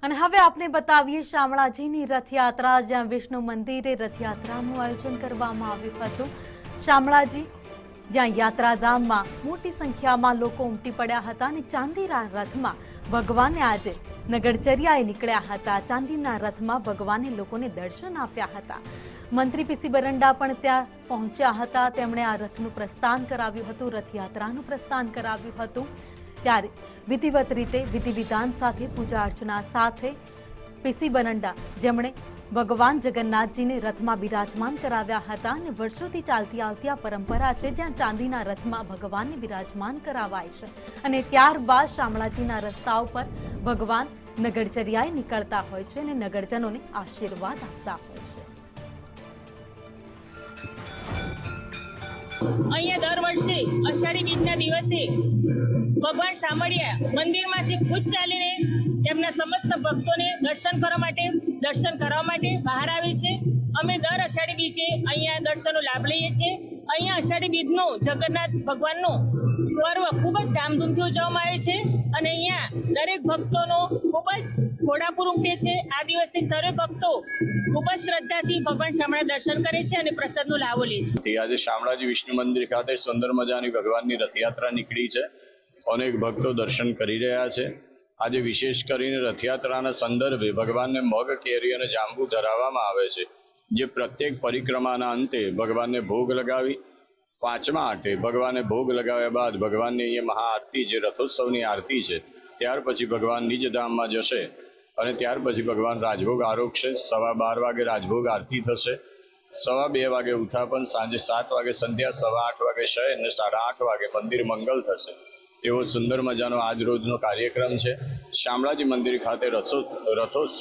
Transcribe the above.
અને હવે આપને બતાવીએ શામળાજીની રથયાત્રા, જ્યાં વિષ્ણુ મંદિરે રથયાત્રાનું આયોજન કરવામાં આવ્યું હતું। શામળાજી જ્યાં યાત્રાધામમાં મોટી સંખ્યામાં લોકો ઉમટી પડ્યા હતા અને ચાંદીના રથમાં ભગવાને આજે નગરચર્યાએ નીકળ્યા હતા। ચાંદીના રથમાં ભગવાને લોકોને દર્શન આપ્યા હતા। મંત્રી પીસી બરંડા પણ ત્યાં પહોંચ્યા હતા। તેમણે આ રથનું પ્રસ્થાન કરાવ્યું હતું, રથયાત્રાનું પ્રસ્થાન કરાવ્યું હતું। ત્યારે વિધિવત રીતે વિધિ વિધાન સાથે પૂજા અર્ચના સાથે પીસી બરંડા જેમણે ભગવાન જગન્નાથજીને રથમાં બિરાજમાન કરાવ્યા હતા અને વર્ષોથી ચાલતી આવતી આ પરંપરા છે, જ્યાં ચાંદીના રથમાં ભગવાનને બિરાજમાન કરાવાય છે અને ત્યારબાદ શામળાજીના રસ્તા ઉપર ભગવાન નગરચર્યાએ નીકળતા હોય છે અને નગરજનોને આશીર્વાદ આપતા હોય છે। અહીંયા દર વર્ષે અષાઢી બીજના દિવસે ભગવાન શામળિયા મંદિરમાંથી ખુદ ચાલીને તેમના સમસ્ત ભક્તોને દર્શન કરવા માટે બહાર આવે છે। અમે દર અષાઢી બીજે અહીંયા દર્શનનો લાભ લઈએ છીએ। અહીંયા અષાઢી બીજનો જગન્નાથ ભગવાનનો પર્વ ખૂબ જ ધામધૂમથી ઉજવવામાં આવે છે અને અહીંયા દરેક ભક્તોનો ખૂબ જ ઘોડાપુર ઉમટે છે। આ દિવસે સર્વે ભક્તો ખૂબ જ શ્રદ્ધાથી ભગવાન શામળા દર્શન કરે છે અને પ્રસાદનો લાભો લે છે। આજે શામળાજી વિષ્ણુ મંદિર ખાતે સુંદર મજાની ભગવાનની રથયાત્રા નીકળી છે। અનેક ભક્તો દર્શન કરી રહ્યા છે। આજે વિશેષ કરીને રથયાત્રાના સંદર્ભે ભગવાનને મગ, કેરી અને જાંબુ ધરાવવામાં આવે છે, જે પ્રત્યેક પરિક્રમાના અંતે ભગવાનને ભોગ લગાવી પાંચમા આઠે ભગવાનને ભોગ લગાવ્યા બાદ ભગવાનની અહીંયા મહાઆરતી, જે રથોત્સવની આરતી છે, ત્યાર પછી ભગવાન નિજ ધામમાં જશે અને ત્યાર પછી ભગવાન રાજભોગ આરોગશે। 12:15 વાગે રાજભોગ આરતી થશે, 2:15 વાગે ઉત્થાપન, સાંજે 7 વાગે સંધ્યા, 8:15 વાગે શયન અને 8:30 વાગે મંદિર મંગલ થશે। એવો સુંદર મજાનો આજ રોજનો કાર્યક્રમ છે। શામળાજી મંદિર ખાતે રથોત્સવ